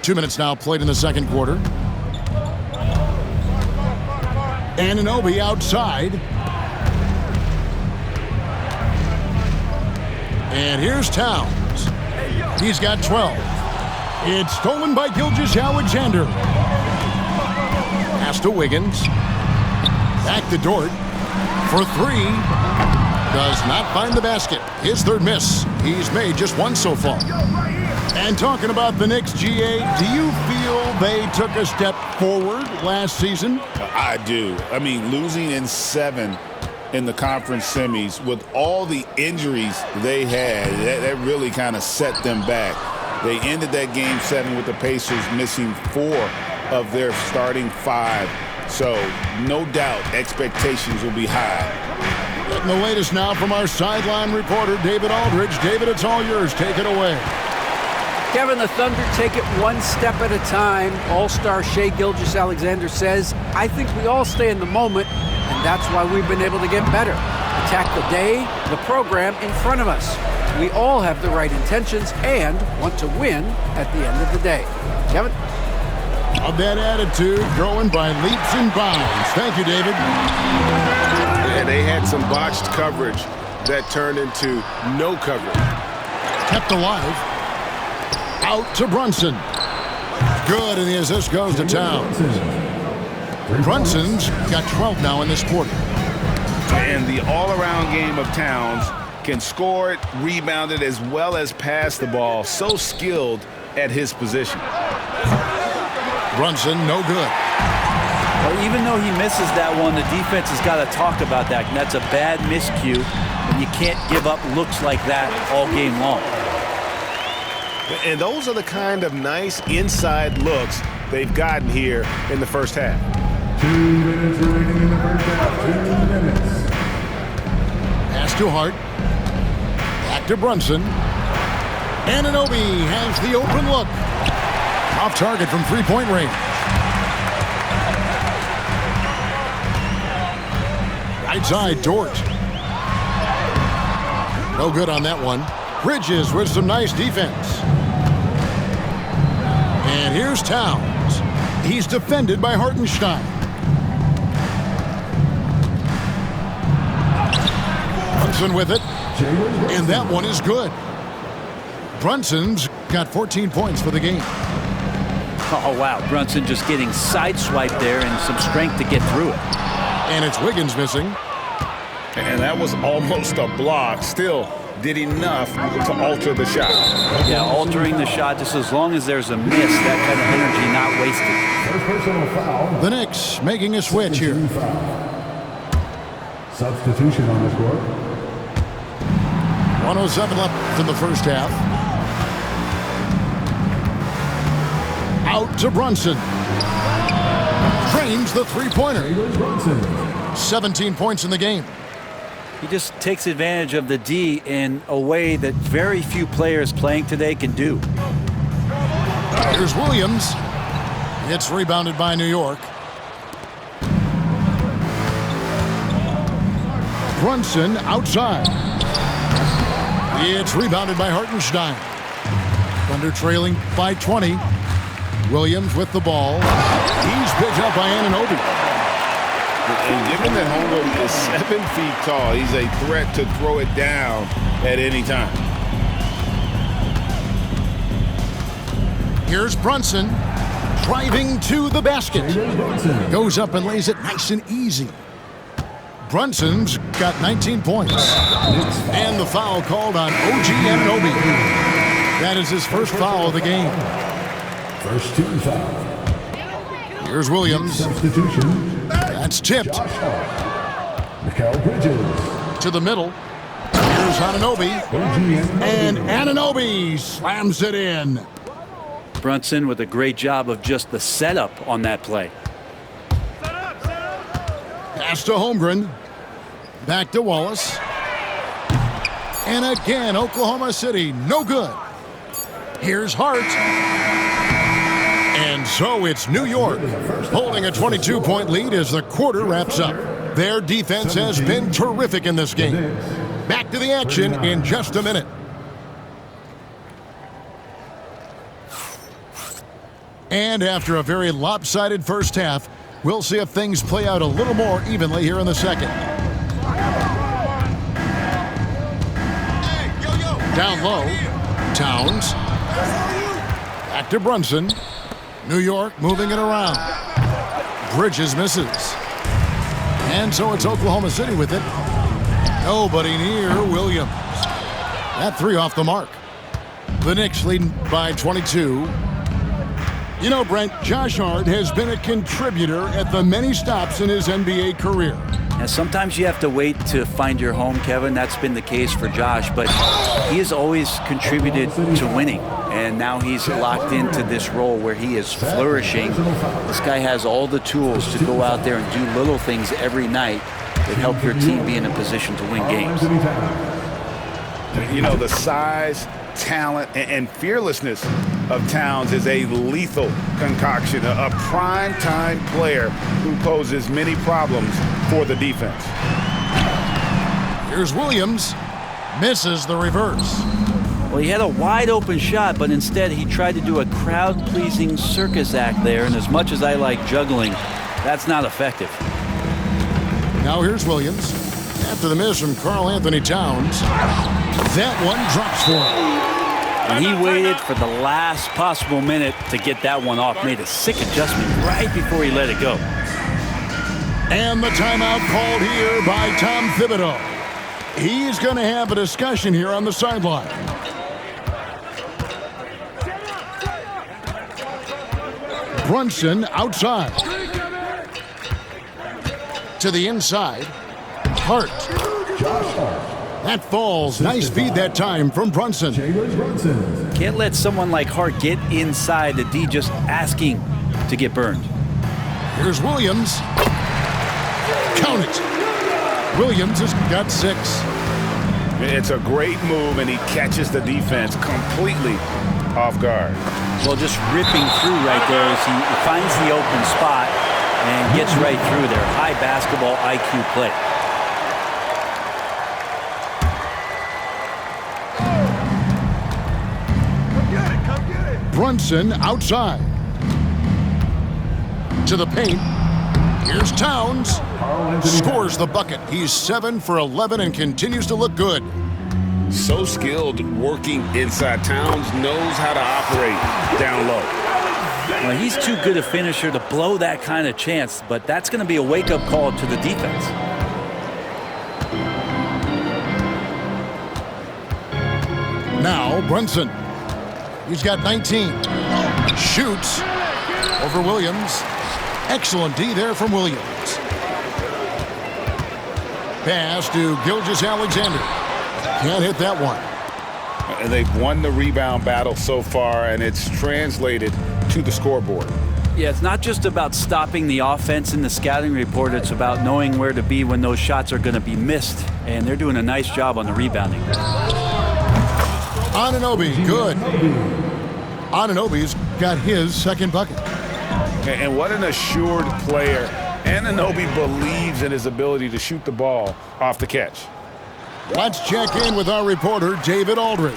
2 minutes now played in the second quarter. Anunoby outside. And here's Towns. He's got 12. It's stolen by Gilgeous-Alexander. Pass to Wiggins. Back to Dort. For three. Does not find the basket. His third miss. He's made just one so far. And talking about the Knicks, GA, do you feel they took a step forward last season? I do. I mean, losing in 7 in the conference semis with all the injuries they had, that really kind of set them back. They ended that game 7 with the Pacers missing 4 of their starting 5. So, no doubt, expectations will be high. Getting the latest now from our sideline reporter, David Aldridge. David, it's all yours. Take it away. Kevin, the Thunder take it one step at a time. All-star Shai Gilgeous-Alexander says, I think we all stay in the moment, and that's why we've been able to get better. Attack the day, the program in front of us. We all have the right intentions and want to win at the end of the day. Kevin? Of that attitude, growing by leaps and bounds. Thank you, David. And they had some botched coverage that turned into no coverage. Kept alive. Out to Brunson. Good, and the assist goes to Towns. Brunson's got 12 now in this quarter. And the all-around game of Towns can score it, rebound it, as well as pass the ball. So skilled at his position. Brunson, no good. Well, even though he misses that one, the defense has got to talk about that. And that's a bad miscue, and you can't give up looks like that all game long. And those are the kind of nice inside looks they've gotten here in the first half. 2 minutes remaining in the first half. 2 minutes. Pass to Hart. Back to Brunson. Anunoby has the open look. Off target from three-point range. Right side, Dort. No good on that one. Bridges with some nice defense. And here's Towns. He's defended by Hartenstein. Brunson with it. And that one is good. Brunson's got 14 points for the game. Oh, wow. Brunson just getting sideswiped there and some strength to get through it. And it's Wiggins missing. And that was almost a block. Still did enough to alter the shot. Yeah, altering the shot, just as long as there's a miss, that kind of energy not wasted. First personal foul. The Knicks making a switch here. Substitution on the court. 107 left in the first half. Out to Brunson. Drains the three-pointer. 17 points in the game. He just takes advantage of the D in a way that very few players playing today can do. Here's Williams. It's rebounded by New York. Brunson outside. It's rebounded by Hartenstein. Thunder trailing by 20. Williams with the ball. He's picked up by Anunoby. And given that Holmgren is 7 feet tall, he's a threat to throw it down at any time. Here's Brunson driving to the basket. Goes up and lays it nice and easy. Brunson's got 19 points. And the foul called on OG Anunoby. That is his first foul of the game. First team foul. Here's Williams. Substitution. That's tipped. Mikal Bridges. To the middle. Here's Anunoby. And Anunoby slams it in. Brunson with a great job of just the setup on that play. Pass to Holmgren. Back to Wallace. And again, Oklahoma City, no good. Here's Hart. And so it's New York holding a 22-point lead as the quarter wraps up. Their defense has been terrific in this game. Back to the action in just a minute. And after a very lopsided first half, we'll see if things play out a little more evenly here in the second. Down low, Towns. Back to Brunson. New York moving it around. Bridges misses. And so it's Oklahoma City with it. Nobody near Williams. That three off the mark. The Knicks leading by 22. You know, Brent, Josh Hart has been a contributor at the many stops in his NBA career. And sometimes you have to wait to find your home, Kevin. That's been the case for Josh, but he has always contributed to winning. And now he's locked into this role where he is flourishing. This guy has all the tools to go out there and do little things every night that help your team be in a position to win games. You know, the size, talent, and fearlessness of Towns is a lethal concoction, a prime-time player who poses many problems for the defense. Here's Williams. Misses the reverse. Well, he had a wide-open shot, but instead he tried to do a crowd-pleasing circus act there, and as much as I like juggling, that's not effective. Now here's Williams. After the miss from Karl Anthony Towns, that one drops for him. And he waited for the last possible minute to get that one off, made a sick adjustment right before he let it go. And the timeout called here by Tom Thibodeau. He's going to have a discussion here on the sideline. Brunson outside. To the inside. Hart. That falls. Nice feed that time from Brunson. Can't let someone like Hart get inside the D just asking to get burned. Here's Williams. Count it. Williams has got 6. It's a great move, and he catches the defense completely off guard. Well, just ripping through right there as he finds the open spot and gets right through there. High basketball IQ play. Brunson outside. To the paint. Here's Towns. Scores the bucket. He's 7 for 11 and continues to look good. So skilled working inside. Towns knows how to operate down low. Well, he's too good a finisher to blow that kind of chance, but that's going to be a wake-up call to the defense. Now Brunson. He's got 19. Shoots over Williams. Excellent D there from Williams. Pass to Gilgeous-Alexander. Can't hit that one. And they've won the rebound battle so far, and it's translated to the scoreboard. Yeah, it's not just about stopping the offense in the scouting report. It's about knowing where to be when those shots are going to be missed, and they're doing a nice job on the rebounding. Anunoby, good. Anunoby's got his second bucket. And what an assured player. Anunoby believes in his ability to shoot the ball off the catch. Let's check in with our reporter, David Aldridge.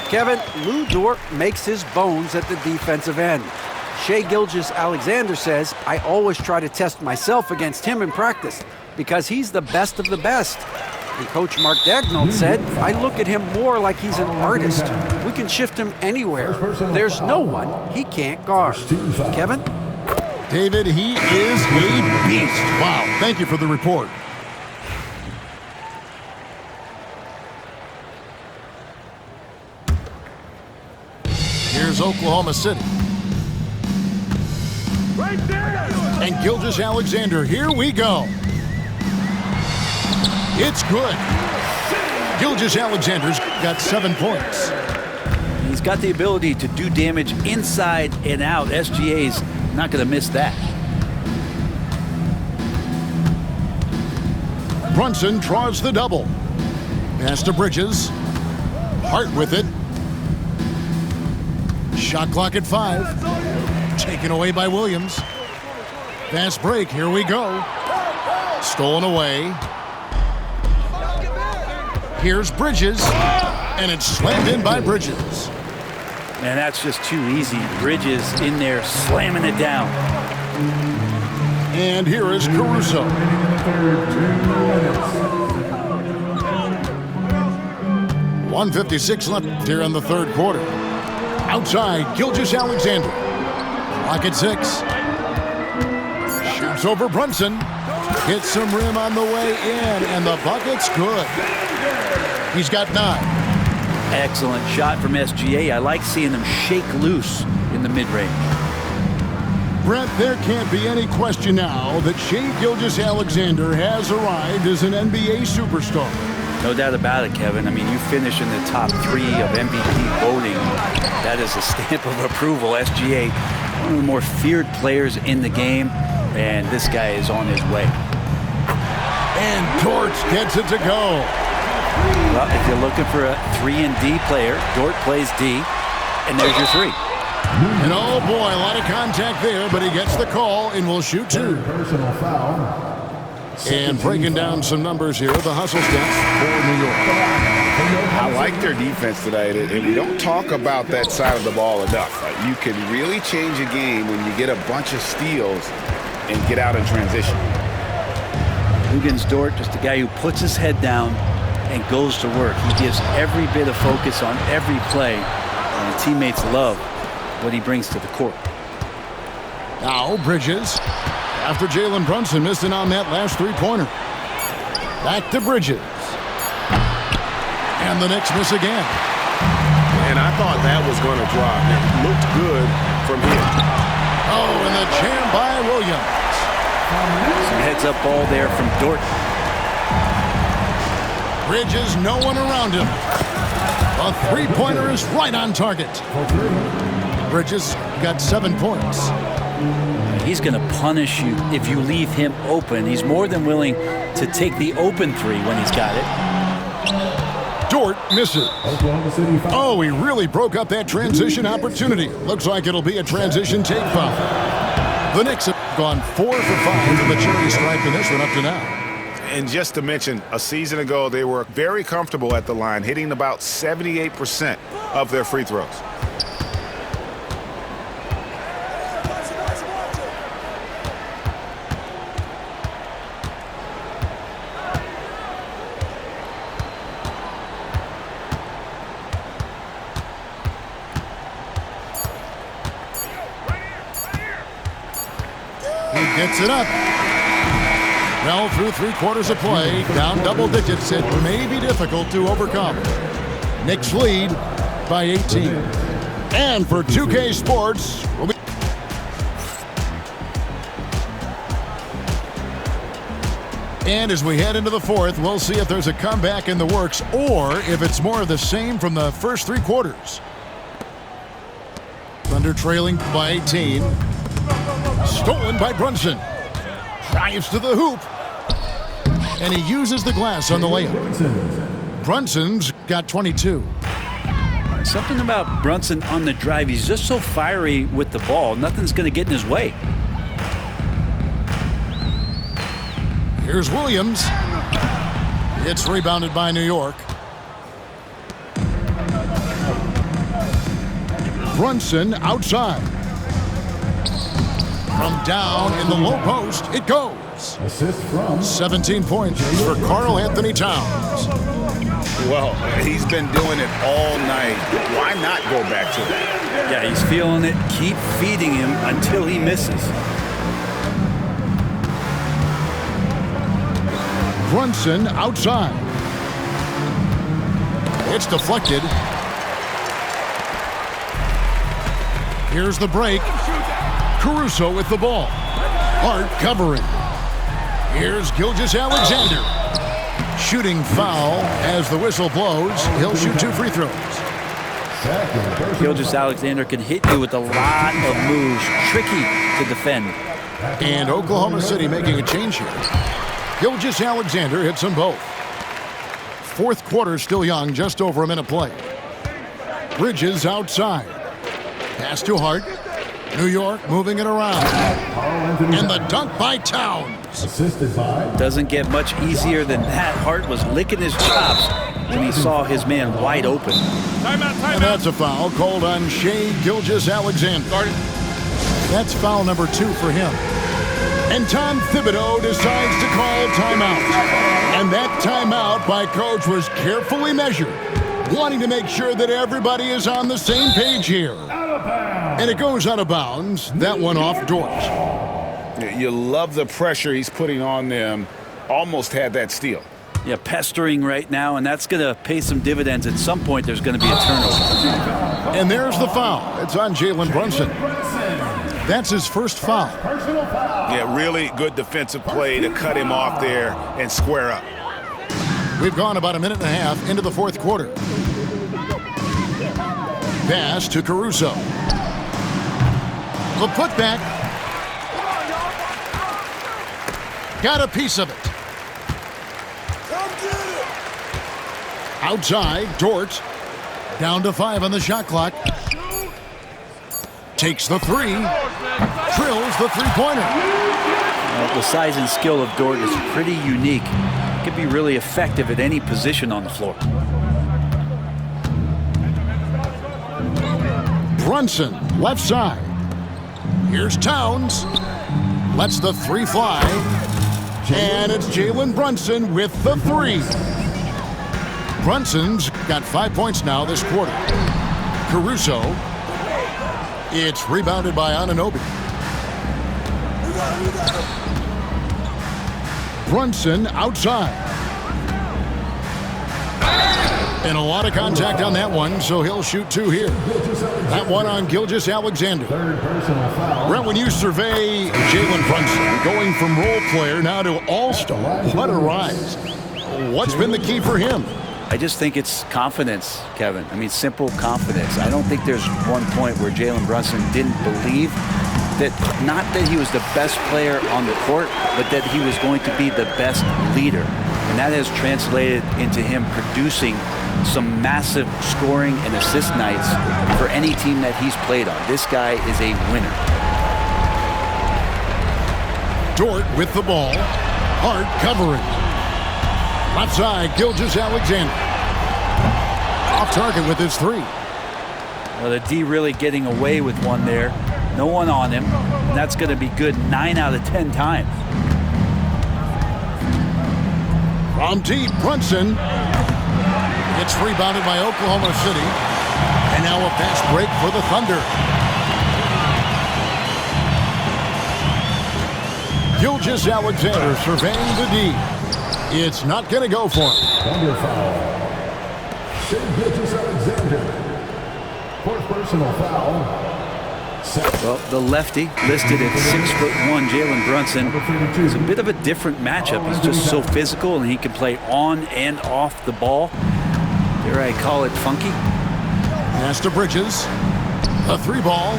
Kevin, Lou Dort makes his bones at the defensive end. Shai Gilgeous-Alexander says, I always try to test myself against him in practice because he's the best of the best. And Coach Mark Daigneault said, I look at him more like he's an artist. We can shift him anywhere. There's no one he can't guard. Kevin? David, he is a beast. Wow, thank you for the report. Here's Oklahoma City. Right there! And Gilgeous-Alexander, here we go. It's good. Gilgeous-Alexander's got 7 points. He's got the ability to do damage inside and out. SGA's not going to miss that. Brunson draws the double. Pass to Bridges. Hart with it. Shot clock at 5. Taken away by Williams. Fast break, here we go. Stolen away. Here's Bridges, and it's slammed in by Bridges. And that's just too easy. Bridges in there slamming it down. And here is Caruso. 1:56 left here in the third quarter. Outside, Gilgeous-Alexander. Clock at 6. Shoots over Brunson. Hits some rim on the way in, and the bucket's good. He's got 9. Excellent shot from SGA. I like seeing them shake loose in the mid-range. Brett, there can't be any question now that Shai Gilgeous-Alexander has arrived as an NBA superstar. No doubt about it, Kevin. I mean, you finish in the top 3 of MVP voting. That is a stamp of approval. SGA, one of the more feared players in the game, and this guy is on his way. And Dort gets it to go. Well, if you're looking for a 3-and-D player, Dort plays D, and there's your 3. And oh boy, a lot of contact there, but he gets the call and will shoot 2. Personal foul. And breaking down some numbers here, the hustle stats for New York. I like their defense tonight, and we don't talk about that side of the ball enough. You can really change a game when you get a bunch of steals and get out in transition. Luguentz Dort, just a guy who puts his head down and goes to work. He gives every bit of focus on every play, and the teammates love what he brings to the court. Now Bridges, after Jalen Brunson missing on that last 3-pointer. Back to Bridges. And the Knicks miss again. And I thought that was going to drop. It looked good from him. Oh, and the jam by Williams. Some heads-up ball there from Dort. Bridges, no one around him. A 3-pointer is right on target. Bridges got 7 points. He's going to punish you if you leave him open. He's more than willing to take the open 3 when he's got it. Dort misses. Oklahoma City foul. Oh, he really broke up that transition opportunity. Looks like it'll be a transition take foul. The Knicks have gone 4 for 5 to the charity stripe in this one up to now. And just to mention, a season ago, they were very comfortable at the line, hitting about 78% of their free throws. Gets it up. Well, through 3 quarters of play, down double digits, it may be difficult to overcome. Knicks lead by 18. And for 2K Sports, we'll be... And as we head into the 4th, we'll see if there's a comeback in the works or if it's more of the same from the first 3 quarters. Thunder trailing by 18. Stolen by Brunson. Drives to the hoop. And he uses the glass on the layup. Brunson's got 22. Something about Brunson on the drive. He's just so fiery with the ball. Nothing's going to get in his way. Here's Williams. It's rebounded by New York. Brunson outside. From down in the low post, it goes. Assist from 17 points for Karl Anthony Towns. Well, he's been doing it all night. Why not go back to it? Yeah, he's feeling it. Keep feeding him until he misses. Brunson outside. It's deflected. Here's the break. Caruso with the ball. Hart covering. Here's Gilgeous-Alexander. Shooting foul as the whistle blows. He'll shoot 2 free throws. Gilgeous-Alexander can hit you with a lot of moves. Tricky to defend. And Oklahoma City making a change here. Gilgeous-Alexander hits them both. 4th quarter still young, just over a minute play. Bridges outside. Pass to Hart. New York moving it around. And the dunk by Towns. Eagles. Assisted by Doesn't get much easier than that. Hart was licking his chops when he saw his man wide open. And that's a foul called on Shea Gilgeous-Alexander. That's foul number 2 for him. And Tom Thibodeau decides to call timeout. And that timeout by Coach was carefully measured, wanting to make sure that everybody is on the same page here. And it goes out of bounds. That one off Dort. You love the pressure he's putting on them. Almost had that steal. Yeah, pestering right now, and that's going to pay some dividends. At some point, there's going to be a turnover. And there's the foul. It's on Jalen Brunson. That's his first foul. Yeah, really good defensive play to cut him off there and square up. We've gone about a minute and a half into the fourth quarter. Pass to Caruso. The putback. Got a piece of it. Outside, Dort. Down to 5 on the shot clock. Takes the 3. Drills the three-pointer. The size and skill of Dort is pretty unique. Could be really effective at any position on the floor. Brunson, left side. Here's Towns. Lets the 3 fly. And it's Jalen Brunson with the 3. Brunson's got 5 points now this quarter. Caruso. It's rebounded by Anunoby. Brunson outside. And a lot of contact on that one, so he'll shoot 2 here. That one on Gilgeous-Alexander. Brent, when you survey Jalen Brunson, going from role player now to all-star, what a rise. What's been the key for him? I just think it's confidence, Kevin. I mean, simple confidence. I don't think there's one point where Jalen Brunson didn't believe that, not that he was the best player on the court, but that he was going to be the best leader. And that has translated into him producing some massive scoring and assist nights for any team that he's played on. This guy is a winner. Dort with the ball. Hart covering. Left side, Gilgeous-Alexander. Off target with his 3. Well, the D really getting away with one there. No one on him. And that's going to be good 9 out of 10 times. From deep, Brunson. It's rebounded by Oklahoma City. And now a fast break for the Thunder. Gilgeous-Alexander surveying the D. It's not going to go for him. Thunder foul. Shea Gilgeous-Alexander. 4th personal foul. Well, the lefty listed at 6'1", Jalen Brunson is a bit of a different matchup. He's just so physical, and he can play on and off the ball. Dare I call it funky? Pass to Bridges. A 3 ball.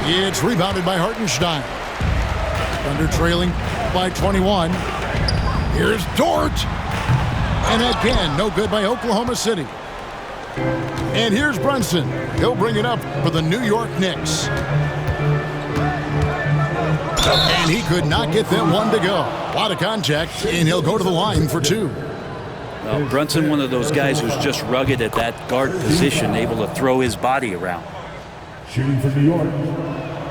It's rebounded by Hartenstein. Thunder trailing by 21. Here's Dort. And again, no good by Oklahoma City. And here's Brunson. He'll bring it up for the New York Knicks. And he could not get that one to go. A lot of contact, and he'll go to the line for 2. Well, Brunson, one of those guys who's just rugged at that guard position, able to throw his body around. Shooting for New York,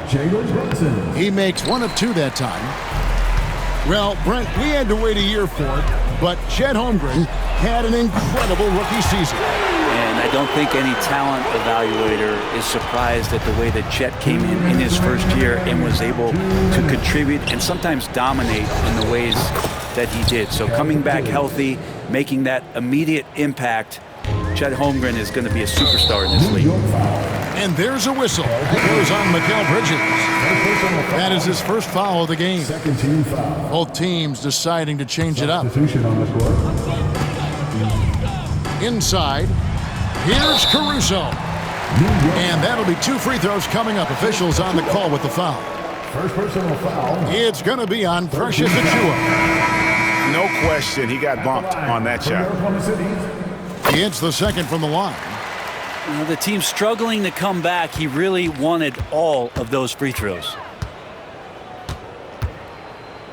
Jalen Brunson. He makes 1 of 2 that time. Well, Brent, we had to wait a year for it, but Chet Holmgren had an incredible rookie season. And I don't think any talent evaluator is surprised at the way that Chet came in his first year and was able to contribute and sometimes dominate in the ways that he did. So coming back healthy, making that immediate impact, Chet Holmgren is going to be a superstar in this league. And there's a whistle. It goes on Mikal Bridges. That is his first foul of the game. Second team foul. Both teams deciding to change it up. Substitution on the court. Inside, here's Caruso. And that'll be 2 free throws coming up. Officials on the call with the foul. First personal foul. It's going to be on Precious Achiuwa. No question, he got bumped on that shot. He hits the second from the line. Well, the team struggling to come back. He really wanted all of those free throws.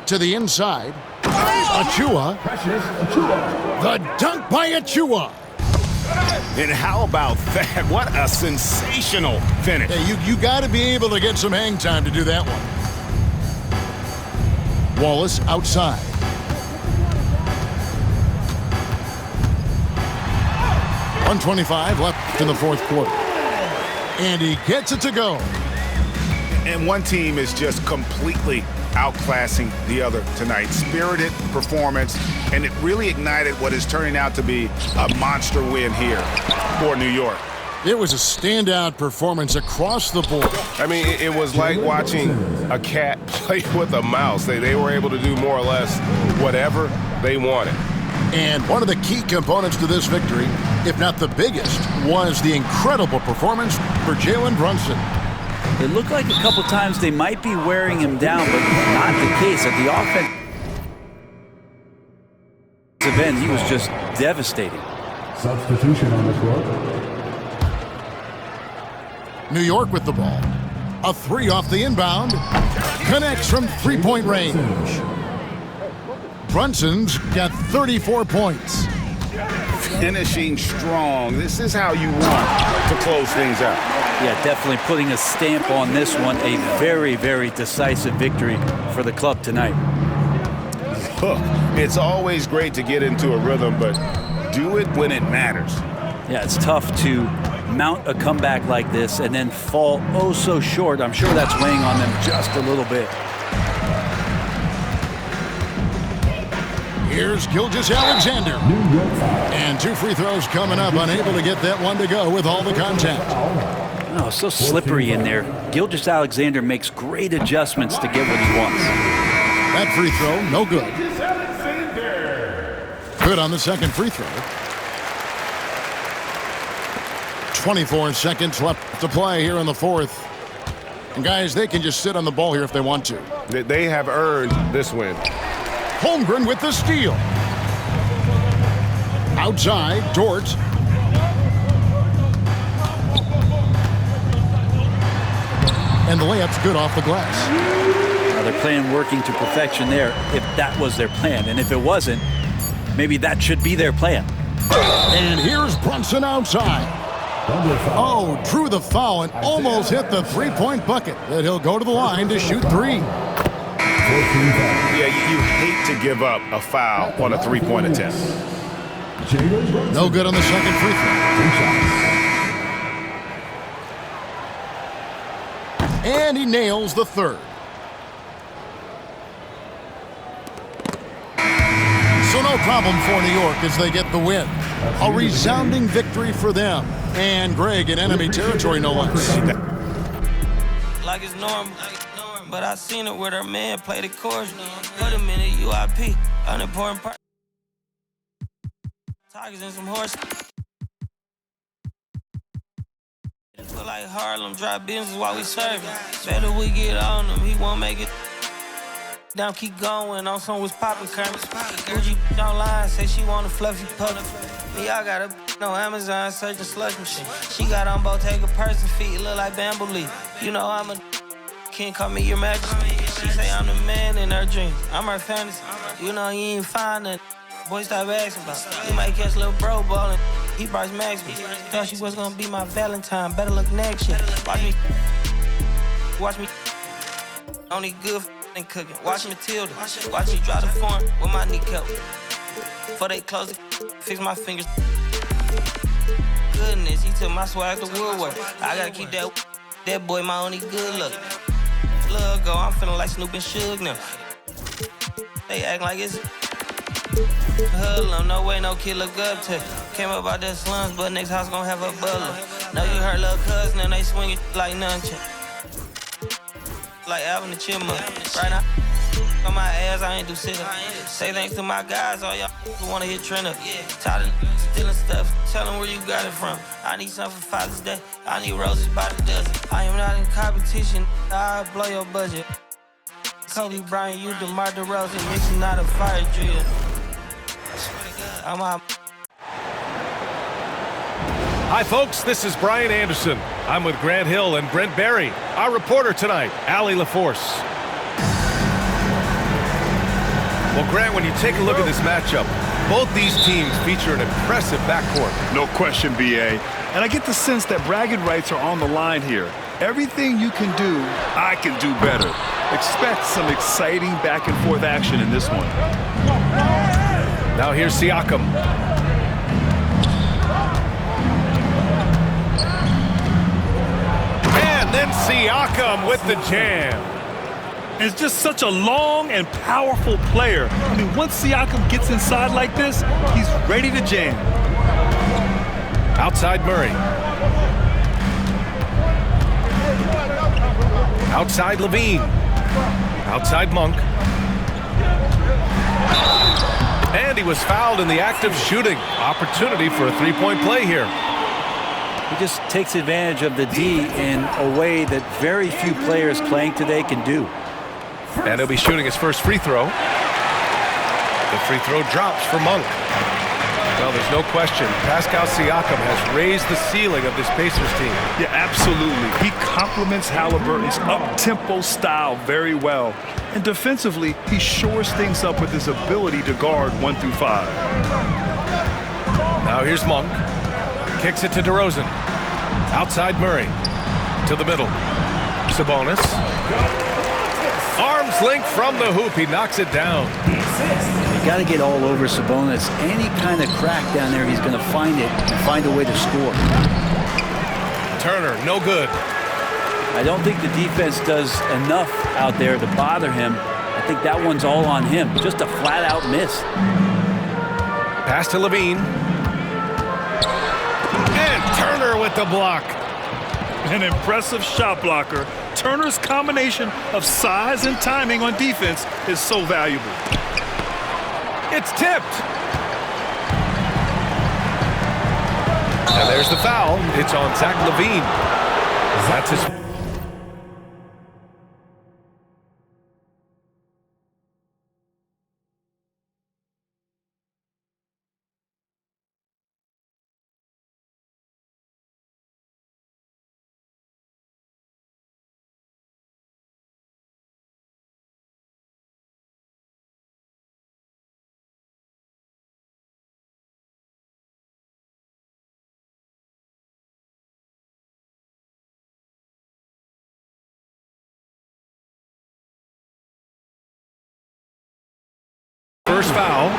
to the inside. Achua. The dunk by Achua. And how about that? What a sensational finish. Hey, you got to be able to get some hang time to do that one. Wallace outside. .125 left in the fourth quarter. And he gets it to go. And one team is just completely outclassing the other tonight. Spirited performance, and it really ignited what is turning out to be a monster win here for New York. It was a standout performance across the board. I mean, it was like watching a cat play with a mouse. They were able to do more or less whatever they wanted. And one of the key components to this victory, if not the biggest, was the incredible performance for Jalen Brunson. It looked like a couple times they might be wearing him down, but not the case. At the offensive end, he was just devastating. Substitution on the court. New York with the ball. A three off the inbound. Connects from three-point range. Brunson's got 34 points. Finishing strong. This is how you want to close things out. Yeah, definitely putting a stamp on this one. A very, very decisive victory for the club tonight. Look, it's always great to get into a rhythm, but do it when it matters. Yeah, it's tough to mount a comeback like this and then fall oh so short. I'm sure that's weighing on them just a little bit. Here's Gilgeous-Alexander. And two free throws coming up, unable to get that one to go with all the contact. Oh, so slippery in there. Gilgeous-Alexander makes great adjustments to get what he wants. That free throw, no good. Good on the second free throw. 24 seconds left to play here in the fourth. And guys, they can just sit on the ball here if they want to. They have earned this win. Holmgren with the steal. Outside, Dort. And the layup's good off the glass. Now they're playing working to perfection there, if that was their plan. And if it wasn't, maybe that should be their plan. And here's Brunson outside. Oh, drew the foul and almost hit the three-point bucket. But he'll go to the line to shoot three. Yeah, you hate to give up a foul on a three-point attempt. No good on the second free throw. And he nails the third. So no problem for New York as they get the win. A resounding victory for them. And Greg in enemy territory, no less. Like it's normal. But I seen it with her man play the chorus. Put him in a UIP. Unimportant part. Tigers and some horses. Feel like Harlem, drive business while we serving. Better we get on him, he won't make it. Down, keep going, on some was popping Kermit. Gucci online, say she want a fluffy puppy. Me, I got a no Amazon searching slush machine. She got on Bottega person feet, look like bamboo leaf. You know I'm a can't call me your majesty. She say I'm the man in her dreams. I'm her fantasy. You know you ain't find it. Boy, stop asking about it. You might catch little bro ballin'. He Bryce Maxby. Thought she was gonna be my Valentine. Better look next year. Watch me. Only good and cooking. Watch Matilda. Watch me drive the form with my kneecap. Before they close it, fix my fingers. Goodness, he took my swag to Woodward. I gotta keep that boy my only good look. Look, go, I'm feeling like Snoop and Suge now. They act like it's hoodlum, no way, no kid look up to. Came up out that slums, but next house gon' have a butler. Know you heard little cousin and they swing it like nunchuck. Like Alvin the Chipmunk. Right now, on my ass, I ain't do sit up. Say thanks to my guys, all y'all who wanna hit trend up. Tired of stealing stuff, tell them where you got it from. I need something for Father's Day, I need roses by the dozen. I am not in competition, I'll blow your budget. Kobe Bryant, you DeMar DeRozan, mixing out a fire drill. I'm out. Hi, folks. This is Brian Anderson. I'm with Grant Hill and Brent Barry. Our reporter tonight, Allie LaForce. Well, Grant, when you take a look at this matchup, both these teams feature an impressive backcourt. No question, B.A. And I get the sense that bragging rights are on the line here. Everything you can do, I can do better. Expect some exciting back-and-forth action in this one. Now here's Siakam. And then Siakam with the jam. And it's just such a long and powerful player. I mean, once Siakam gets inside like this, he's ready to jam. Outside Murray. Outside Levine. Outside Monk. And he was fouled in the act of shooting. Opportunity for a three-point play here. He just takes advantage of the D in a way that very few players playing today can do. And he'll be shooting his first free throw. The free throw drops for Monk. Well, there's no question. Pascal Siakam has raised the ceiling of this Pacers team. Yeah, absolutely. He complements Halliburton's up-tempo style very well. And defensively, he shores things up with his ability to guard 1 through 5. Now here's Monk. Kicks it to DeRozan. Outside Murray. To the middle. Sabonis. Arms length from the hoop. He knocks it down. You got to get all over Sabonis. Any kind of crack down there, he's going to find it and find a way to score. Turner, no good. I don't think the defense does enough out there to bother him. I think that one's all on him. Just a flat-out miss. Pass to Levine. And Turner with the block. An impressive shot blocker. Turner's combination of size and timing on defense is so valuable. It's tipped. And there's the foul. It's on Zach Levine. That's his... First foul.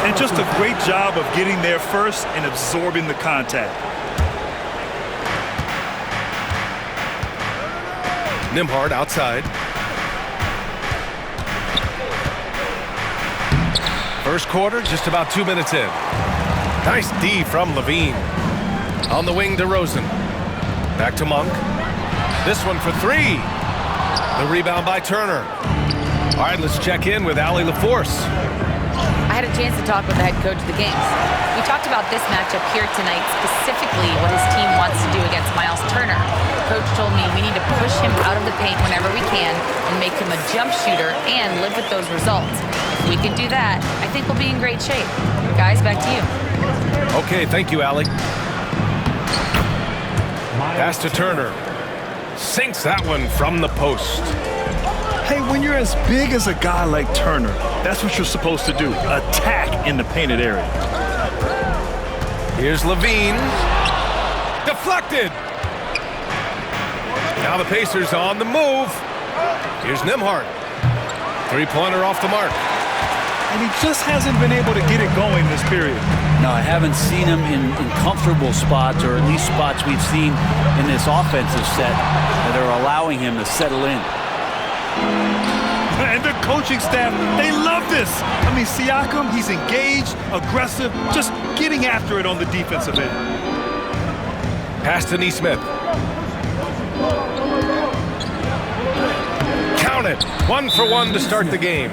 And just a great job of getting there first and absorbing the contact. Nembhard outside. First quarter, just about 2 minutes in. Nice D from Levine. On the wing, DeRozan. Back to Monk. This one for three. The rebound by Turner. All right, let's check in with Allie LaForce. I had a chance to talk with the head coach of the Kings. We talked about this matchup here tonight, specifically what his team wants to do against Miles Turner. Coach told me we need to push him out of the paint whenever we can and make him a jump shooter and live with those results. If we can do that, I think we'll be in great shape. Guys, back to you. Okay, thank you, Allie. Pass to Turner. Sinks that one from the post. Hey, when you're as big as a guy like Turner, that's what you're supposed to do. Attack in the painted area. Here's Levine. Deflected. Now the Pacers on the move. Here's Nembhard. Three-pointer off the mark. And he just hasn't been able to get it going this period. No, I haven't seen him in comfortable spots, or at least spots we've seen in this offensive set that are allowing him to settle in. And the coaching staff, they love this. I mean, Siakam, he's engaged, aggressive, just getting after it on the defensive end. Pass to Nesmith. Count it. 1 for 1 to start the game.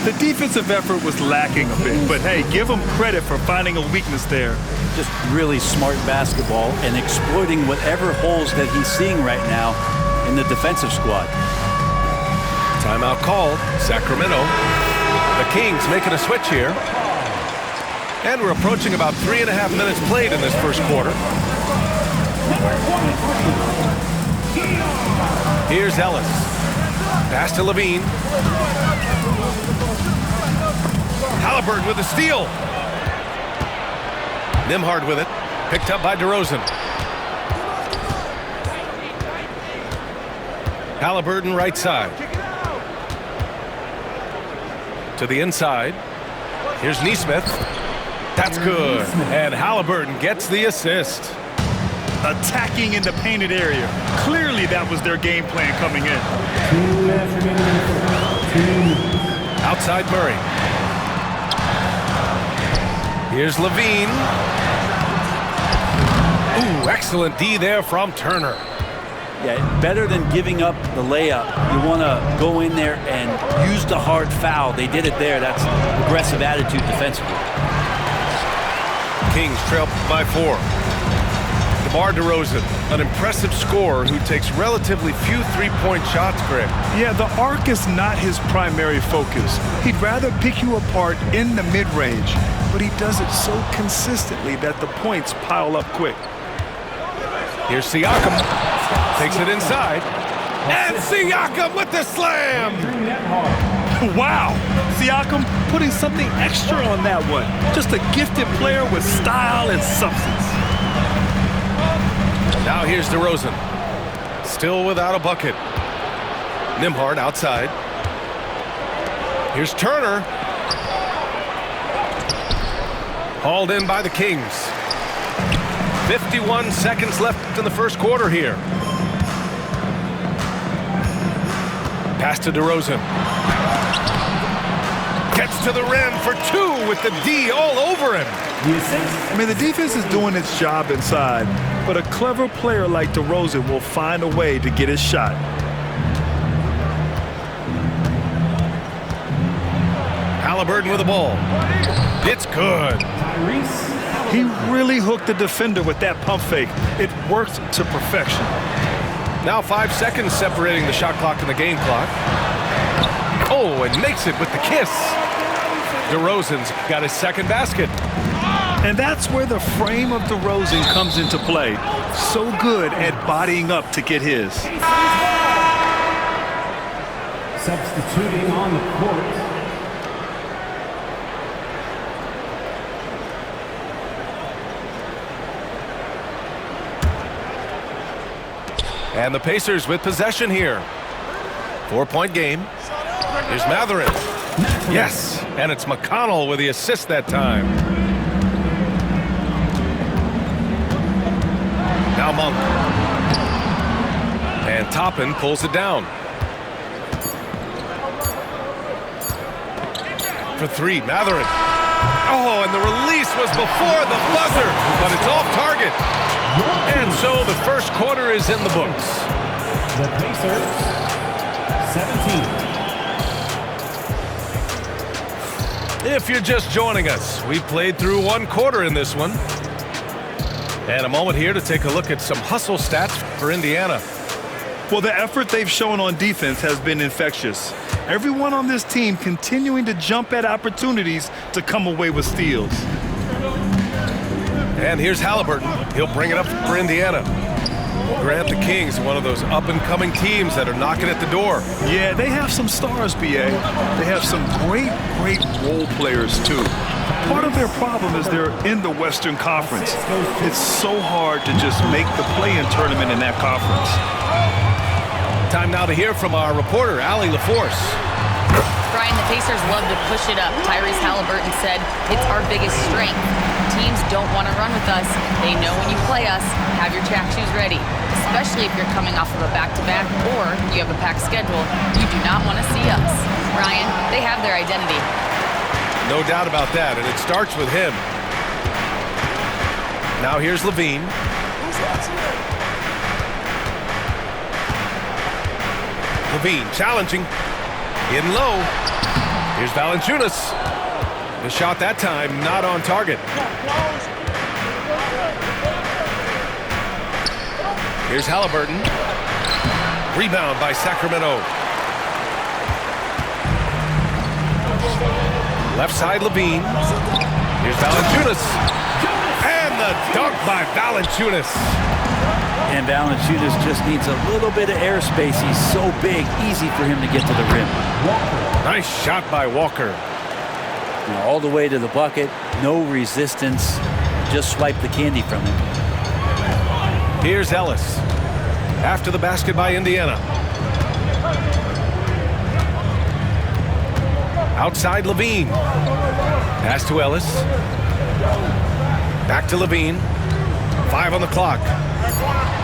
The defensive effort was lacking a bit, but hey, give him credit for finding a weakness there. Just really smart basketball and exploiting whatever holes that he's seeing right now in the defensive squad. Timeout called. Sacramento. The Kings making a switch here. And we're approaching about 3.5 minutes played in this first quarter. Here's Ellis. Pass to Levine. Halliburton with a steal. Nembhard with it. Picked up by DeRozan. Halliburton right side. To the inside. Here's Nesmith. That's good. And Halliburton gets the assist. Attacking in the painted area. Clearly that was their game plan coming in. Outside Murray. Here's Levine. Ooh, excellent D there from Turner. Yeah, better than giving up the layup. You want to go in there and use the hard foul. They did it there. That's aggressive attitude defensively. Kings trail by 4. DeMar DeRozan, an impressive scorer who takes relatively few three-point shots, Greg. Yeah, the arc is not his primary focus. He'd rather pick you apart in the mid-range, but he does it so consistently that the points pile up quick. Here's Siakam. Takes it inside. And Siakam with the slam! Wow! Siakam putting something extra on that one. Just a gifted player with style and substance. Now here's DeRozan. Still without a bucket. Nembhard outside. Here's Turner. Hauled in by the Kings. 51 seconds left in the first quarter here. Pass to DeRozan. Gets to the rim for 2 with the D all over him. I mean, the defense is doing its job inside, but a clever player like DeRozan will find a way to get his shot. Halliburton with the ball. It's good. He really hooked the defender with that pump fake. It worked to perfection. Now 5 seconds separating the shot clock and the game clock. Oh, and makes it with the kiss. DeRozan's got his second basket. And that's where the frame of DeRozan comes into play. So good at bodying up to get his. Substituting on the court. And the Pacers with possession here. 4-point game. Here's Mathurin. Yes, and it's McConnell with the assist that time. Now Monk. And Toppin pulls it down. For 3, Mathurin. Oh, and the release was before the buzzer, but it's off target. And so the first quarter is in the books. The Pacers, 17. If you're just joining us, we've played through 1 quarter in this one. And a moment here to take a look at some hustle stats for Indiana. Well, the effort they've shown on defense has been infectious. Everyone on this team continuing to jump at opportunities to come away with steals. And here's Halliburton. He'll bring it up for Indiana. Grant the Kings, one of those up-and-coming teams that are knocking at the door. Yeah, they have some stars, BA. They have some great role players, too. Part of their problem is they're in the Western Conference. It's so hard to just make the play-in tournament in that conference. Time now to hear from our reporter, Allie LaForce. Brian, the Pacers love to push it up. Tyrese Halliburton said, it's our biggest strength. Teams don't want to run with us. They know when you play us, have your track shoes ready, especially if you're coming off of a back-to-back or you have a packed schedule. You do not want to see us. Brian, they have their identity. No doubt about that, and it starts with him. Now here's Levine. Levine challenging. In low. Here's Valanciunas. The shot that time not on target. Here's Halliburton. Rebound by Sacramento. Left side Levine. Here's Valanciunas. And the dunk by Valanciunas. And Valanciunas just needs a little bit of airspace. He's so big, easy for him to get to the rim. Nice shot by Walker. all the way to the bucket, no resistance, just swipe the candy from him. Here's Ellis. After the basket by Indiana. Outside Levine. Pass to Ellis. Back to Levine. 5 on the clock.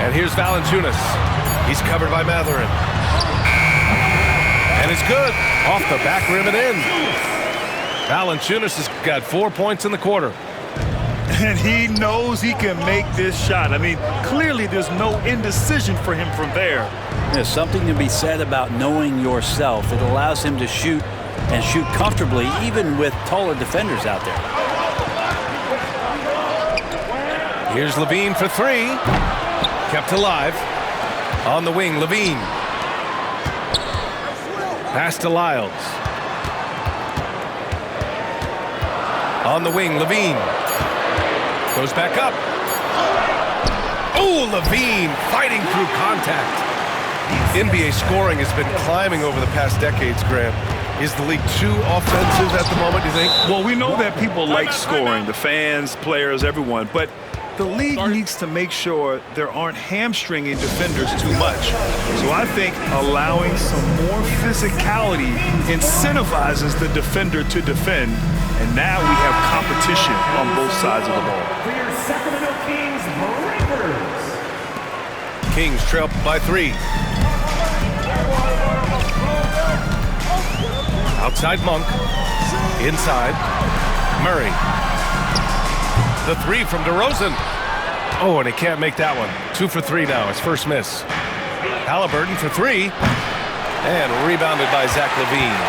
And here's Valanciunas. He's covered by Matherin. And it's good. Off the back rim and in. Valanciunas has got 4 points in the quarter. And he knows he can make this shot. I mean, clearly there's no indecision for him from there. There's something to be said about knowing yourself. It allows him to shoot and shoot comfortably, even with taller defenders out there. Here's Levine for 3. Kept alive. On the wing, Levine. Pass to Lyles. On the wing, Levine. Goes back up. Oh, Levine fighting through contact. NBA scoring has been climbing over the past decades, Graham. Is the league too offensive at the moment, do you think? Well, we know that people like scoring, the fans, players, everyone, but the league needs to make sure there aren't hamstringing defenders too much. So I think allowing some more physicality incentivizes the defender to defend, and now we have competition on both sides of the ball. For your Sacramento Kings, Breakers. Kings trail by 3. Outside Monk. Inside. Murray. The 3 from DeRozan. Oh, and he can't make that one. 2 for 3 now, his first miss. Halliburton for 3. And rebounded by Zach LaVine.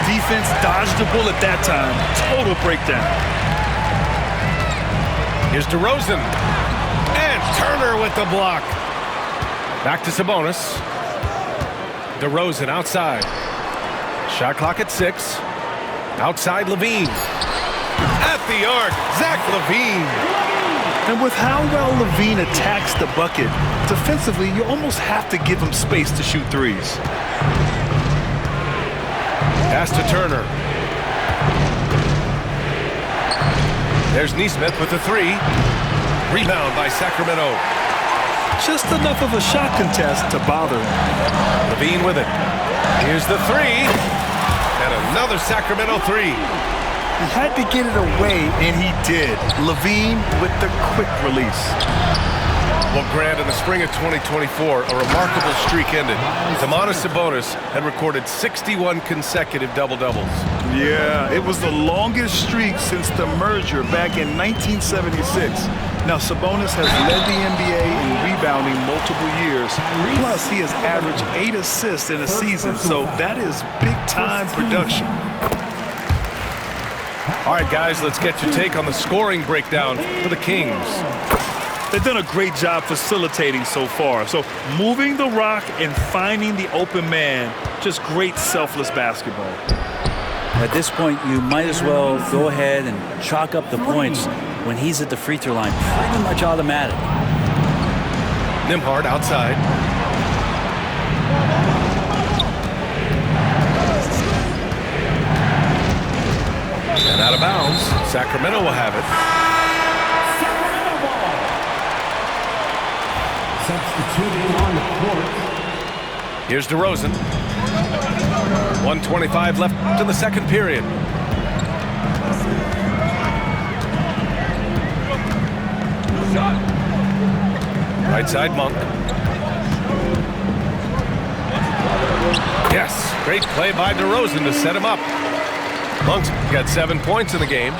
Defense dodged the bullet that time. Total breakdown. Here's DeRozan. And Turner with the block. Back to Sabonis. DeRozan outside. Shot clock at 6. Outside Levine. At the arc, Zach LaVine. And with how well Levine attacks the bucket, defensively, you almost have to give him space to shoot threes. Pass to Turner. There's Nesmith with the 3. Rebound by Sacramento. Just enough of a shot contest to bother him. Levine with it. Here's the 3. And another Sacramento 3. He had to get it away, and he did. LaVine with the quick release. Well, Grant, in the spring of 2024, a remarkable streak ended. Domantas Sabonis had recorded 61 consecutive double-doubles. Yeah, it was the longest streak since the merger back in 1976. Now, Sabonis has led the NBA in rebounding multiple years. Plus, he has averaged 8 assists in a season, so that is big-time production. All right, guys, let's get your take on the scoring breakdown for the Kings. They've done a great job facilitating so far. So moving the rock and finding the open man, just great selfless basketball. At this point, you might as well go ahead and chalk up the points when he's at the free throw line. Pretty much automatic. Nembhard outside. And out of bounds. Sacramento will have it. Substituting on the court. Here's DeRozan. 1:25 left in the second period. Right side, Monk. Yes, great play by DeRozan to set him up. Monk's got 7 points in the game.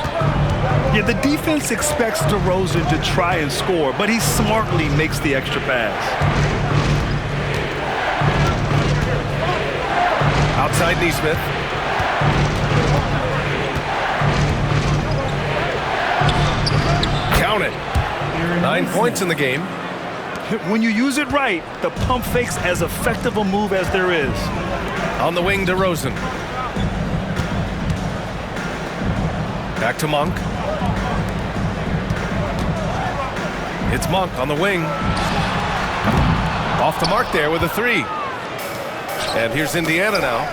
Yeah, the defense expects DeRozan to try and score, but he smartly makes the extra pass. Outside Nesmith. Count it. 9 points in the game. When you use it right, the pump fake's as effective a move as there is. On the wing, DeRozan. Back to Monk. It's Monk on the wing. Off the mark there with a 3. And here's Indiana now.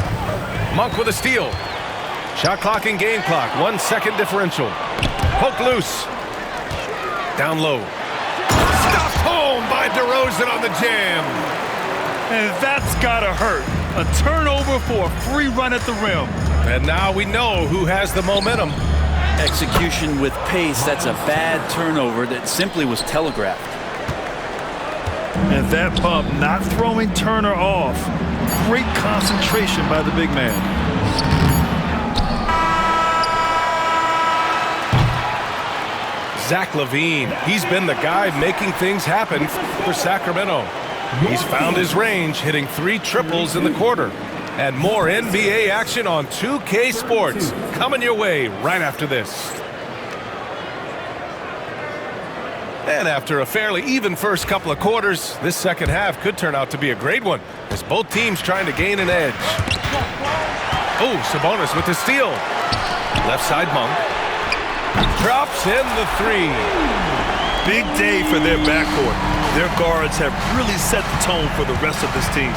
Monk with a steal. Shot clock and game clock, 1 second differential. Poke loose. Down low. Stopped home by DeRozan on the jam. And that's gotta hurt. A turnover for a free run at the rim. And now we know who has the momentum. Execution with pace, that's a bad turnover that simply was telegraphed. And that pump not throwing Turner off. Great concentration by the big man. Zach LaVine, he's been the guy making things happen for Sacramento. He's found his range, hitting 3 triples in the quarter. And more NBA action on 2K Sports coming your way right after this. And after a fairly even first couple of quarters, this second half could turn out to be a great one as both teams trying to gain an edge. Oh, Sabonis with the steal. Left side Monk. Drops in the 3. Big day for their backcourt. Their guards have really set the tone for the rest of this team.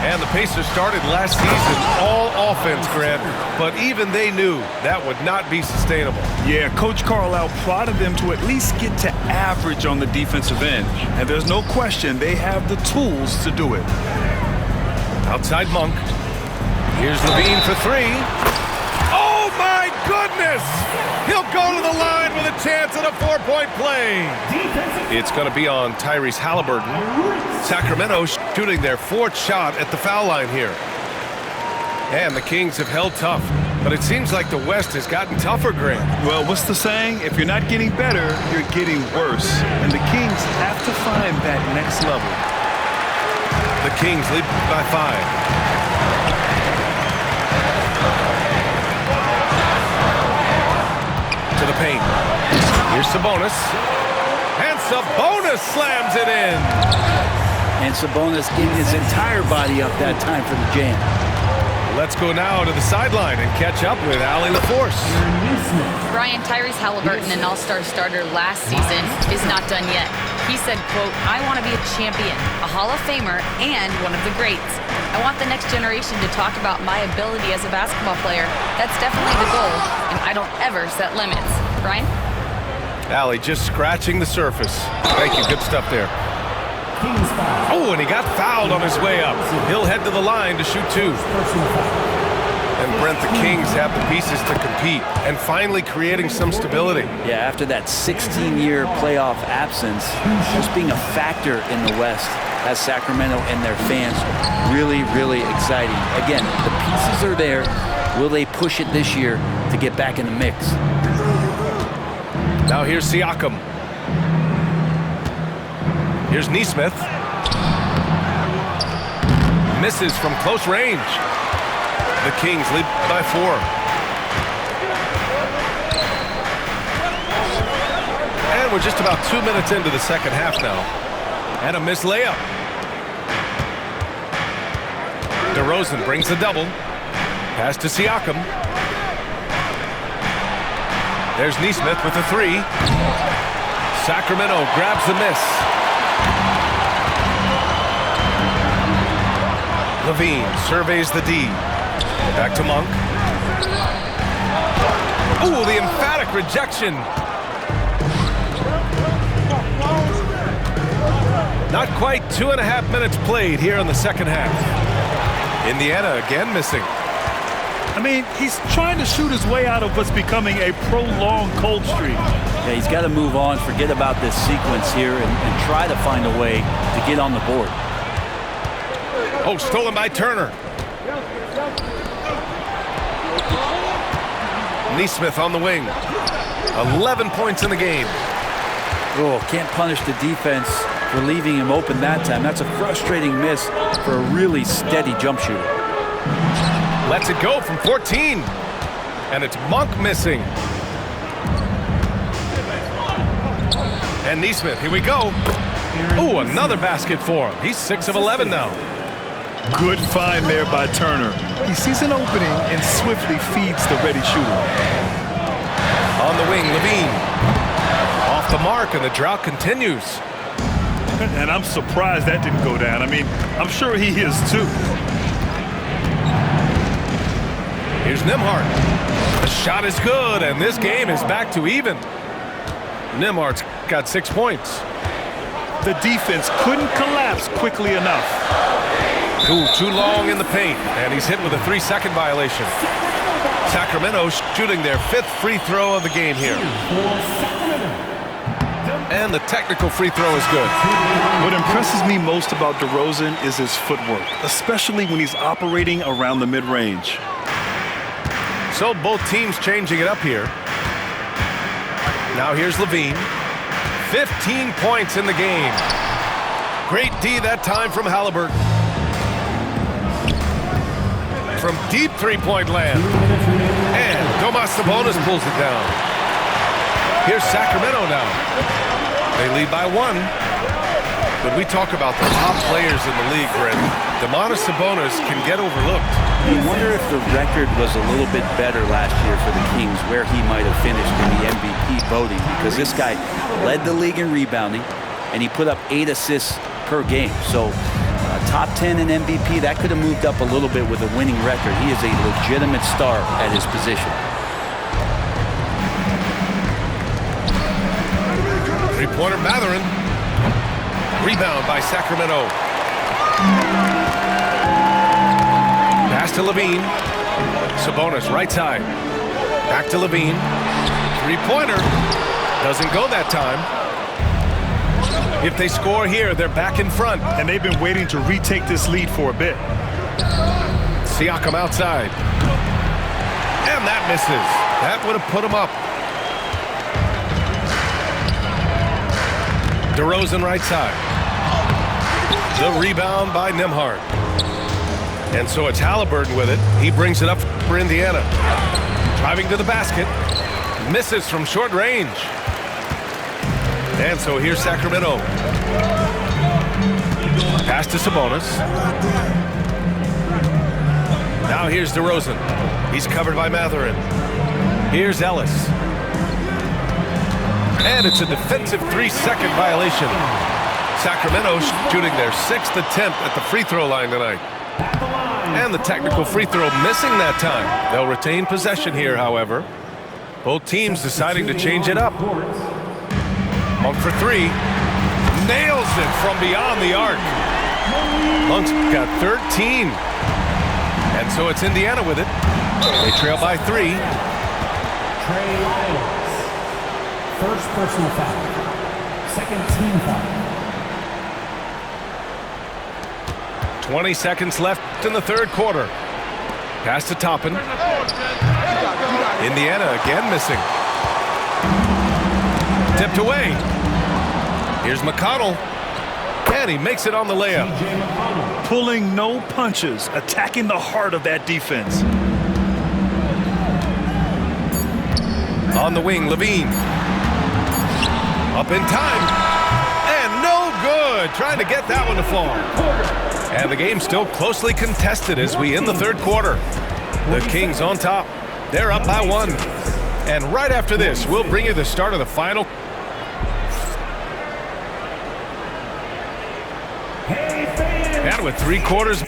And the Pacers started last season all offense, Grant, but even they knew that would not be sustainable. Yeah, Coach Carlisle prodded them to at least get to average on the defensive end. And there's no question they have the tools to do it. Outside Monk. Here's LaVine for 3. Oh, my goodness! He'll go to the line with a chance at a 4-point play. It's going to be on Tyrese Halliburton. Sacramento shooting their 4th shot at the foul line here. And the Kings have held tough, but it seems like the West has gotten tougher, Grant. Well, what's the saying? If you're not getting better, you're getting worse. And the Kings have to find that next level. The Kings lead by 5. To the paint. Here's Sabonis. And Sabonis slams it in. And Sabonis getting his entire body up that time for the jam. Let's go now to the sideline and catch up with Allie LaForce. Brian, Tyrese Halliburton, an all-star starter last season, is not done yet. He said, quote, "I want to be a champion, a Hall of Famer, and one of the greats. I want the next generation to talk about my ability as a basketball player. That's definitely the goal, and I don't ever set limits." Brian? Allie just scratching the surface. Thank you, good stuff there. Oh, and he got fouled on his way up. He'll head to the line to shoot 2. And Brent, the Kings have the pieces to compete and finally creating some stability. Yeah, after that 16-year playoff absence, just being a factor in the West has Sacramento and their fans really, really exciting. Again, the pieces are there. Will they push it this year to get back in the mix? Now here's Siakam. Here's Nesmith. Misses from close range. The Kings lead by 4. And we're just about 2 minutes into the second half now. And a missed layup. DeRozan brings the double. Pass to Siakam. There's Nesmith with the 3. Sacramento grabs the miss. LaVine surveys the D. Back to Monk. Ooh, the emphatic rejection. Not quite 2.5 minutes played here in the second half. Indiana again missing. I mean, he's trying to shoot his way out of what's becoming a prolonged cold streak. Yeah, he's got to move on, forget about this sequence here, and try to find a way to get on the board. Oh, stolen by Turner. Nesmith on the wing. 11 points in the game. Oh, can't punish the defense for leaving him open that time. That's a frustrating miss for a really steady jump shooter. Lets it go from 14. And it's Monk missing. And Nesmith, here we go. Oh, another basket for him. He's 6 of 11 now. Good find there by Turner. He sees an opening and swiftly feeds the ready shooter. On the wing, LaVine. Off the mark, and the drought continues. And I'm surprised that didn't go down. I mean, I'm sure he is too. Here's Nembhard. The shot is good, and this game is back to even. Nembhard's got 6 points. The defense couldn't collapse quickly enough. Too long in the paint, and he's hit with a 3-second violation. Sacramento shooting their 5th free throw of the game here. And the technical free throw is good. What impresses me most about DeRozan is his footwork, especially when he's operating around the mid-range. So both teams changing it up here. Now here's Levine. 15 points in the game. Great D that time from Halliburton. From deep three-point land. And Domas Sabonis pulls it down. Here's Sacramento now. They lead by 1. When we talk about the top players in the league, Brent, Domas Sabonis can get overlooked. You wonder if the record was a little bit better last year for the Kings, where he might have finished in the MVP voting, because this guy led the league in rebounding, and he put up 8 assists per game. So top 10 in MVP, that could have moved up a little bit with a winning record. He is a legitimate star at his position. Three-pointer Mathurin. Rebound by Sacramento. Pass to Levine. Sabonis right side. Back to Levine. Three-pointer. Doesn't go that time. If they score here, they're back in front. And they've been waiting to retake this lead for a bit. Siakam outside. And that misses. That would have put him up. DeRozan right side. The rebound by Nembhard. And so it's Halliburton with it. He brings it up for Indiana. Driving to the basket. Misses from short range. And so here's Sacramento. Pass to Sabonis. Now here's DeRozan. He's covered by Mathurin. Here's Ellis. And it's a defensive 3-second violation. Sacramento shooting their 6th attempt at the free throw line tonight. And the technical free throw missing that time. They'll retain possession here, however. Both teams deciding to change it up. Monk for 3. Nails it from beyond the arc. Monk's got 13. And so it's Indiana with it. They trail by 3. First personal foul. Second team foul. 20 seconds left in the third quarter. Pass to Toppin. Indiana again missing. Tipped away. Here's McConnell. And he makes it on the layup. Pulling no punches, attacking the heart of that defense. On the wing, Levine. Up in time. And no good. Trying to get that one to fall. And the game's still closely contested as we end the third quarter. The Kings on top. They're up by 1. And right after this, we'll bring you the start of the final. And with 3 quarters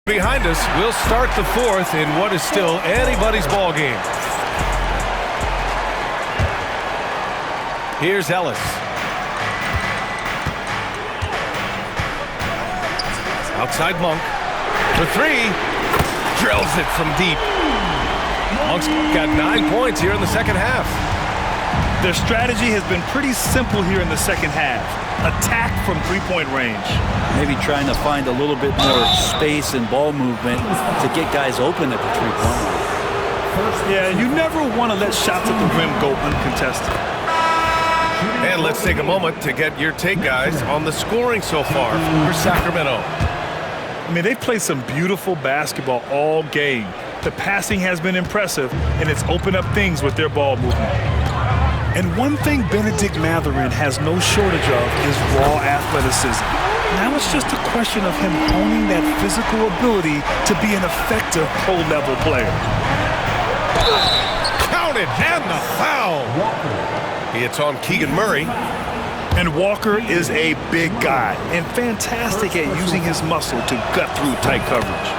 Behind us, we'll start the fourth in what is still anybody's ball game. Here's Ellis. Outside Monk for three. Drills it from deep. Monk's got 9 points here in the second half. Their strategy has been pretty simple here in the second half. Attack from three-point range. Maybe trying to find a little bit more space and ball movement to get guys open at the three-point line. Yeah, you never want to let shots at the rim go uncontested. And let's take a moment to get your take, guys, on the scoring so far for Sacramento. I mean, they've played some beautiful basketball all game. The passing has been impressive, and it's opened up things with their ball movement. And one thing Benedict Mathurin has no shortage of is raw athleticism. Now it's just a question of him honing that physical ability to be an effective pro-level player. Counted, and the foul. It's on Keegan Murray. And Walker is a big guy and fantastic at using his muscle to gut through tight coverage.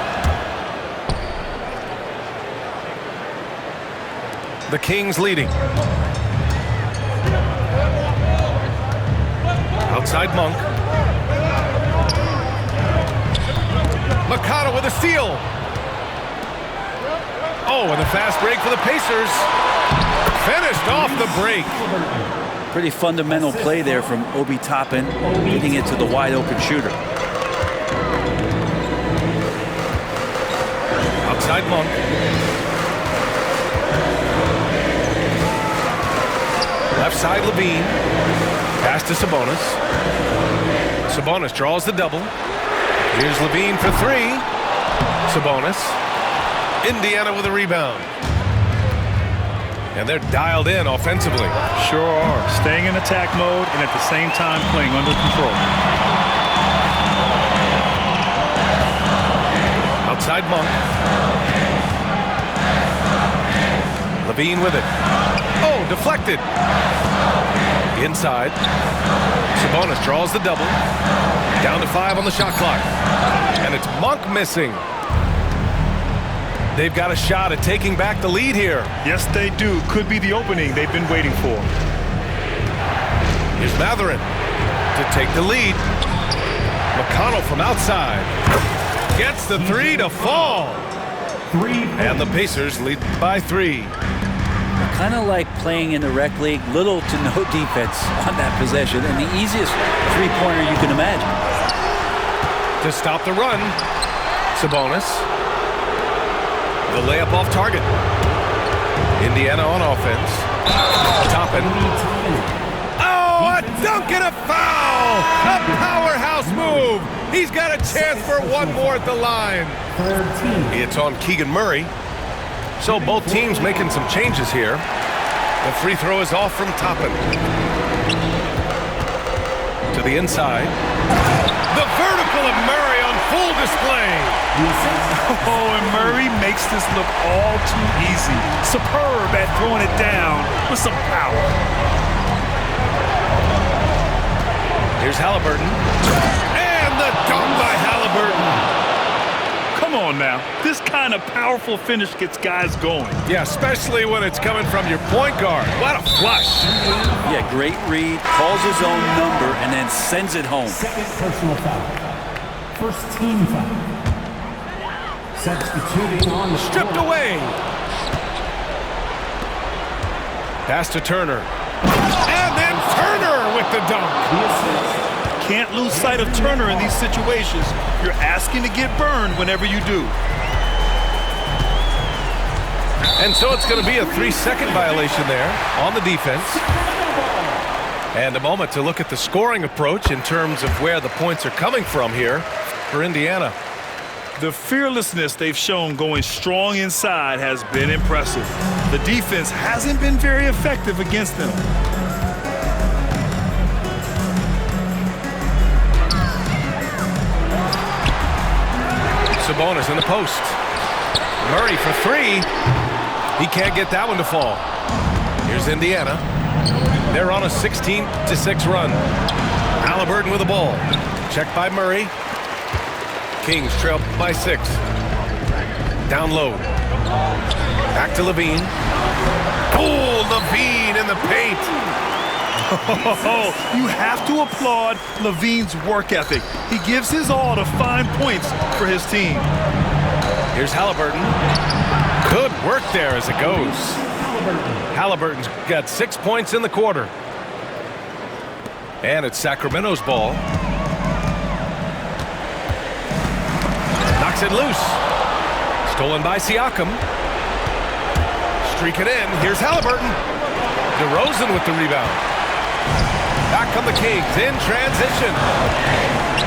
The Kings leading. Outside Monk. Mikata with a steal. Oh, and a fast break for the Pacers. Finished off the break. Pretty fundamental play there from Obi Toppin, getting it to the wide open shooter. Outside Monk. Left side Levine. Pass to Sabonis. Sabonis draws the double. Here's Levine for three. Sabonis. Indiana with a rebound. And they're dialed in offensively. Sure are. Staying in attack mode and at the same time playing under control. Outside Monk. Levine with it. Oh, deflected. Inside. Sabonis draws the double. Down to 5 on the shot clock. And it's Monk missing. They've got a shot at taking back the lead here. Yes, they do. Could be the opening they've been waiting for. Here's Mathurin to take the lead. McConnell from outside. Gets the three to fall. And the Pacers lead by 3. Kind of like playing in the rec league, little to no defense on that possession, and the easiest three-pointer you can imagine. To stop the run, Sabonis. The layup off target. Indiana on offense. Toppin. Oh, a dunk and a foul! A powerhouse move! He's got a chance for one more at the line. It's on Keegan Murray. So both teams making some changes here. The free throw is off from Toppin. To the inside. The vertical of Murray on full display. Oh, and Murray makes this look all too easy. Superb at throwing it down with some power. Here's Halliburton. And the dunk by Halliburton. Come on now. This kind of powerful finish gets guys going. Yeah, especially when it's coming from your point guard. What a flush. Yeah, great read. Calls his own number and then sends it home. Second personal foul. First team foul. Substituting on the stripped away. Pass to Turner. And then Turner with the dunk. Can't lose sight of Turner in these situations. You're asking to get burned whenever you do. And so it's going to be a 3-second violation there on the defense. And a moment to look at the scoring approach in terms of where the points are coming from here for Indiana. The fearlessness they've shown going strong inside has been impressive. The defense hasn't been very effective against them. Sabonis in the post. Murray for 3. He can't get that one to fall. Here's Indiana. They're on a 16-6 run. Halliburton with the ball. Checked by Murray. Kings trail by 6. Down low. Back to Levine. Oh, Levine in the paint. You have to applaud Levine's work ethic. He gives his all to find points for his team. Here's Halliburton. Good work there as it goes. Halliburton's got 6 points in the quarter. And it's Sacramento's ball. Knocks it loose. Stolen by Siakam. Streak it in. Here's Halliburton. DeRozan with the rebound. Back come the Kings in transition.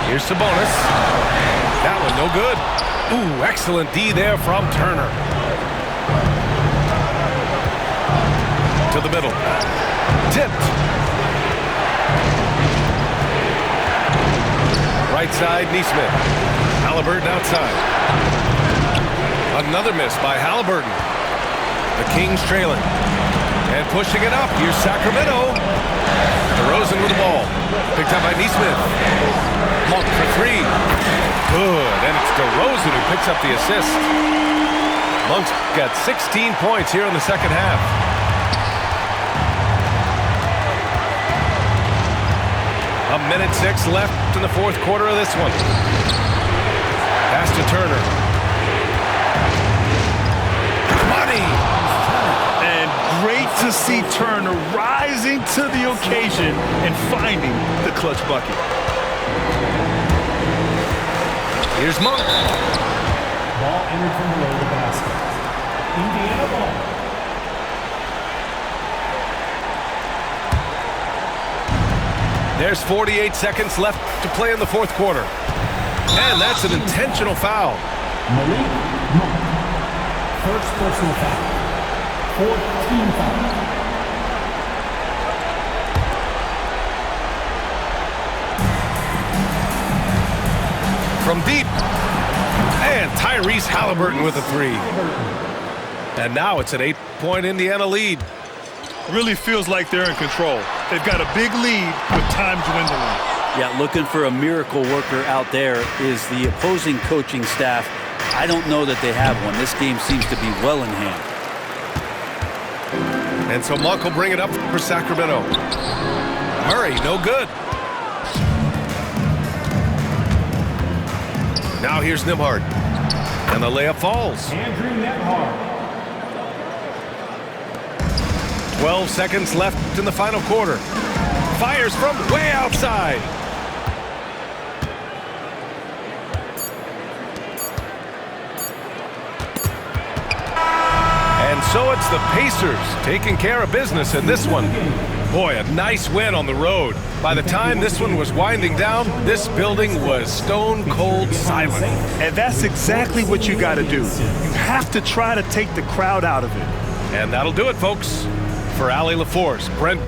Here's Sabonis. That one no good. Ooh, excellent D there from Turner. To the middle. Tipped. Right side, Neesmith. Halliburton outside. Another miss by Halliburton. The Kings trailing. And pushing it up. Here's Sacramento. DeRozan with the ball. Picked up by Neesmith. Monk for 3. Good. And it's DeRozan who picks up the assist. Monk's got 16 points here in the second half. A minute 6 left in the fourth quarter of this one. Pass to Turner. Money! And great to see Turner rising to the occasion and finding the clutch bucket. Here's Monk. Ball entered from below the basket. Indiana ball. There's 48 seconds left to play in the fourth quarter. And that's an intentional foul. Malik Monk. First personal foul. 14 foul. From deep. And Tyrese Halliburton with a 3. And now it's an 8-point Indiana lead. Really feels like they're in control. They've got a big lead with time dwindling. Yeah, looking for a miracle worker out there is the opposing coaching staff. I don't know that they have one. This game seems to be well in hand. And so Monk will bring it up for Sacramento. Murray, no good. Now here's Nembhard. And the layup falls. Andrew Nembhard. 12 seconds left in the final quarter. Fires from way outside. And so it's the Pacers taking care of business in this one. Boy, a nice win on the road. By the time this one was winding down, this building was stone cold silent. And that's exactly what you got to do. You have to try to take the crowd out of it. And that'll do it, folks. For Allie LaForce, Brent